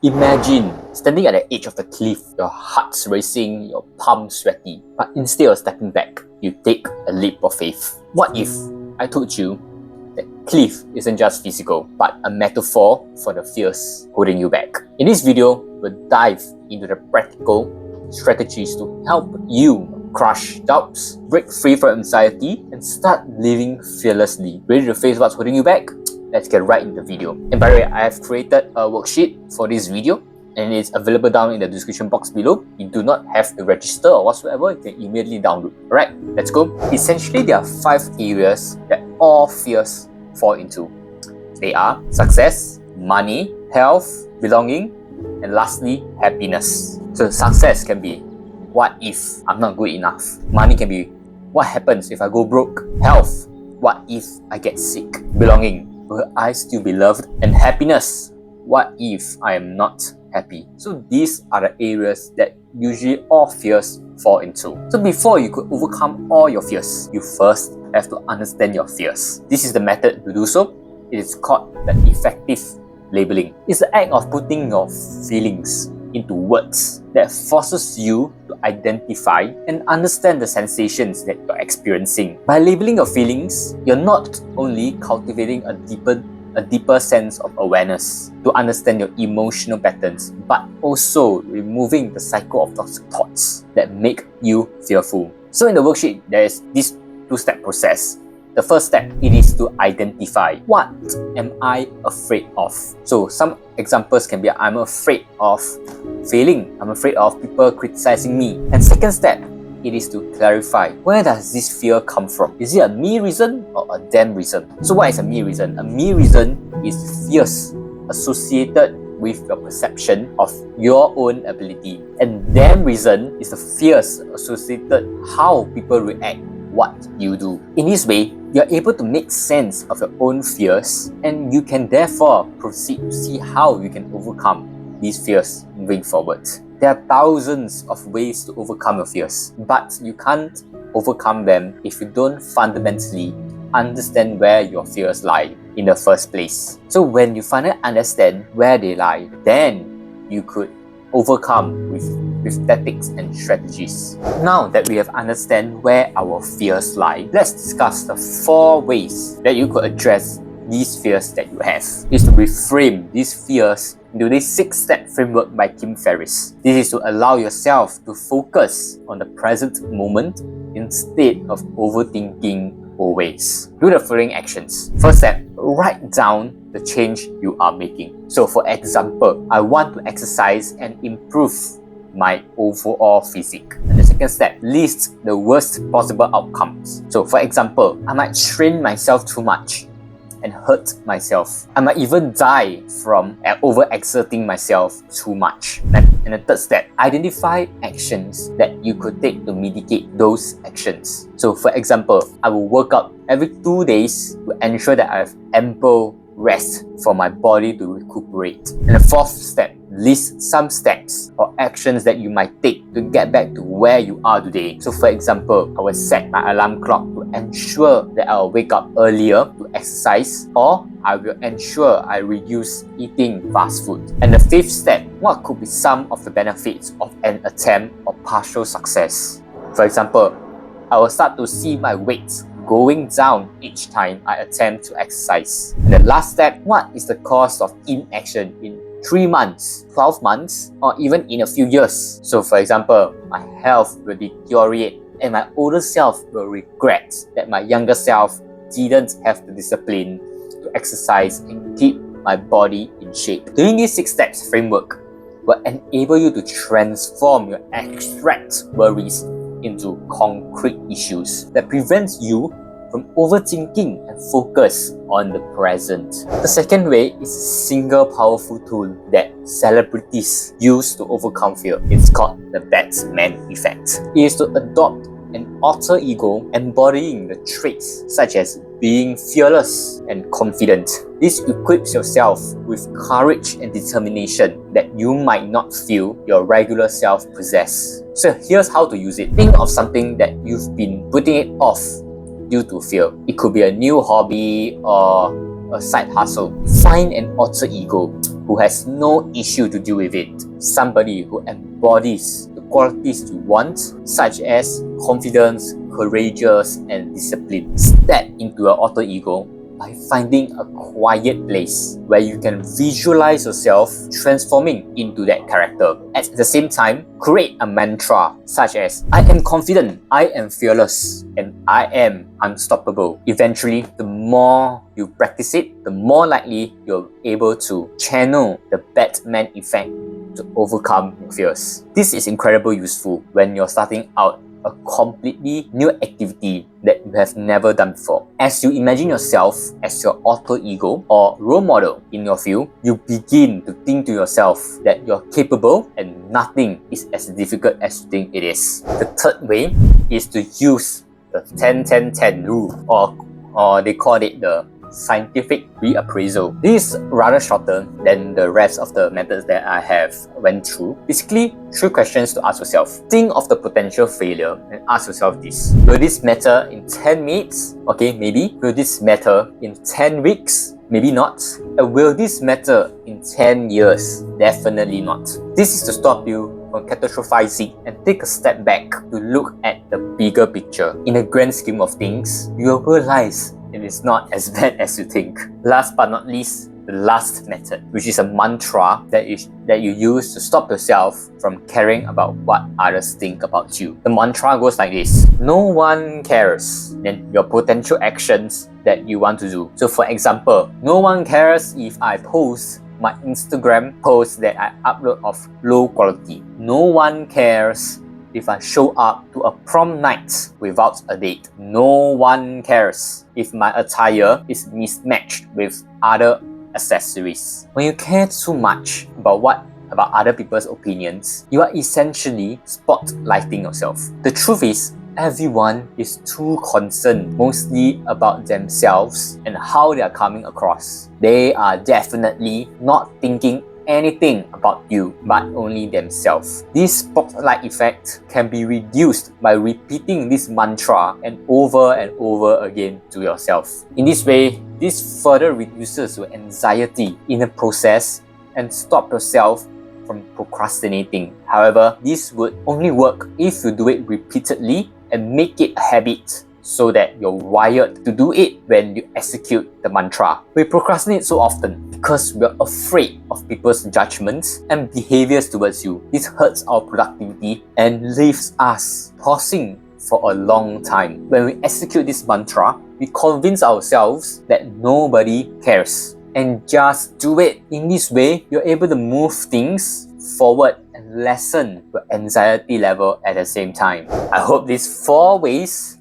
Imagine standing at the edge of the cliff, your heart's racing, your palms sweaty, but instead of stepping back, you take a leap of faith. What if I told you that cliff isn't just physical, but a metaphor for the fears holding you back? In this video, we'll dive into the practical strategies to help you crush doubts, break free from anxiety, and start living fearlessly. Ready to face what's holding you back? Let's get right into the video. And by the way, I have created a worksheet for this video and it's available down in the description box below. You do not have to register or whatsoever, you can immediately download. Alright, let's go. Essentially, there are 5 areas that all fears fall into. They are success, money, health, belonging, and lastly, happiness. So success can be, what if I'm not good enough? Money can be, what happens if I go broke? Health, what if I get sick? Belonging, will I still be loved? And happiness, what if I am not happy? So these are the areas that usually all fears fall into. So before you could overcome all your fears, you first have to understand your fears. This is the method to do so. It is called the effective labeling. It's the act of putting your feelings into words that forces you to identify and understand the sensations that you're experiencing. By labeling your feelings, you're not only cultivating a deeper sense of awareness to understand your emotional patterns, but also removing the cycle of toxic thoughts that make you fearful. So in the worksheet, there is this 2-step process. The first step, it is to identify, what am I afraid of? So some examples can be, I'm afraid of failing. I'm afraid of people criticizing me. And second step, it is to clarify, where does this fear come from? Is it a me reason or a them reason? So what is a me reason? A me reason is fears associated with your perception of your own ability. And them reason is the fears associated how people react what you do. In this way, you're able to make sense of your own fears and you can therefore proceed to see how you can overcome these fears moving forward. There are thousands of ways to overcome your fears, but you can't overcome them if you don't fundamentally understand where your fears lie in the first place. So when you finally understand where they lie, then you could overcome with tactics and strategies. Now that we have understand where our fears lie, let's discuss the 4 ways that you could address these fears that you have. Is to reframe these fears into this 6-step framework by Tim Ferriss. This is to allow yourself to focus on the present moment instead of overthinking always. Do the following actions. First step, write down the change you are making. So for example, I want to exercise and improve my overall physique. And the second step, list the worst possible outcomes. So for example, I might strain myself too much and hurt myself. I might even die from overexerting myself too much. And the third step, identify actions that you could take to mitigate those actions. So for example, I will work out every 2 days to ensure that I have ample rest for my body to recuperate. And the 4th step, list some steps or actions that you might take to get back to where you are today. So for example, I will set my alarm clock to ensure that I will wake up earlier to exercise, or I will ensure I reduce eating fast food. And the 5th step, what could be some of the benefits of an attempt or partial success? For example, I will start to see my weight going down each time I attempt to exercise. And the last step, what is the cost of inaction in 3 months, 12 months, or even in a few years? So for example, my health will deteriorate and my older self will regret that my younger self didn't have the discipline to exercise and keep my body in shape. Doing this 6 steps framework will enable you to transform your abstract worries into concrete issues that prevents you from overthinking and focus on the present. The second way is a single powerful tool that celebrities use to overcome fear. It's called the Batman effect. It is to adopt an alter ego embodying the traits such as being fearless and confident. This equips yourself with courage and determination that you might not feel your regular self possess. So here's how to use it. Think of something that you've been putting it off due to fear. It could be a new hobby or a side hustle. Find an alter ego who has no issue to deal with it. Somebody who embodies the qualities you want, such as confidence, courageous, and discipline. Step into your alter ego by finding a quiet place where you can visualize yourself transforming into that character. At the same time, create a mantra such as I am confident, I am fearless, and I am unstoppable. Eventually, the more you practice it, the more likely you're able to channel the Batman effect to overcome your fears. This is incredibly useful when you're starting out a completely new activity that you have never done before. As you imagine yourself as your alter ego or role model in your field, you begin to think to yourself that you're capable and nothing is as difficult as you think it is. The third way is to use the 10-10-10 rule, or they call it the scientific reappraisal. This is rather shorter than the rest of the methods that I have went through. Basically, 3 questions to ask yourself. Think of the potential failure and ask yourself this. Will this matter in 10 minutes? Okay, maybe. Will this matter in 10 weeks? Maybe not. And will this matter in 10 years? Definitely not. This is to stop you from catastrophizing and take a step back to look at the bigger picture. In the grand scheme of things, you will realize it is not as bad as you think. Last but not least, the last method, which is a mantra that you use to stop yourself from caring about what others think about you. The mantra goes like this: no one cares. Then your potential actions that you want to do. So for example, no one cares if I post my Instagram post that I upload of low quality. No one cares if I show up to a prom night without a date. No one cares if my attire is mismatched with other accessories. When you care too much about other people's opinions, you are essentially spotlighting yourself. The truth is, everyone is too concerned mostly about themselves and how they are coming across. They are definitely not thinking anything about you but only themselves. This spotlight effect can be reduced by repeating this mantra and over again to yourself. In this way, this further reduces your anxiety in the process and stop yourself from procrastinating. However, this would only work if you do it repeatedly and make it a habit so that you're wired to do it when you execute the mantra. We procrastinate so often because we're afraid of people's judgments and behaviors towards you. This hurts our productivity and leaves us pausing for a long time. When we execute this mantra, we convince ourselves that nobody cares and just do it. In this way, you're able to move things forward and lessen your anxiety level at the same time. I hope these 4 ways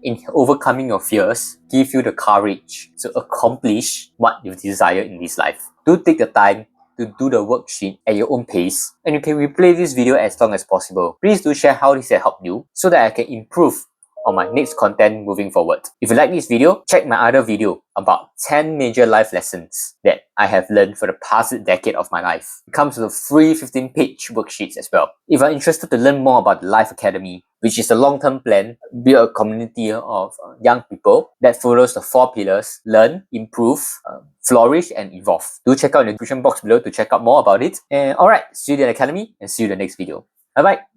in overcoming your fears give you the courage to accomplish what you desire in this life. Do take the time to do the worksheet at your own pace, and you can replay this video as long as possible. Please do share how this has helped you so that I can improve on my next content moving forward. If you like this video, check my other video about 10 major life lessons that I have learned for the past decade of my life. It comes with a free 15-page worksheets as well. If you're interested to learn more about the Life Academy, which is a long-term plan, build a community of young people that follows the 4 pillars: learn, improve, flourish, and evolve. Do check out the description box below to check out more about it. And alright, see you in the Academy and see you in the next video. Bye-bye.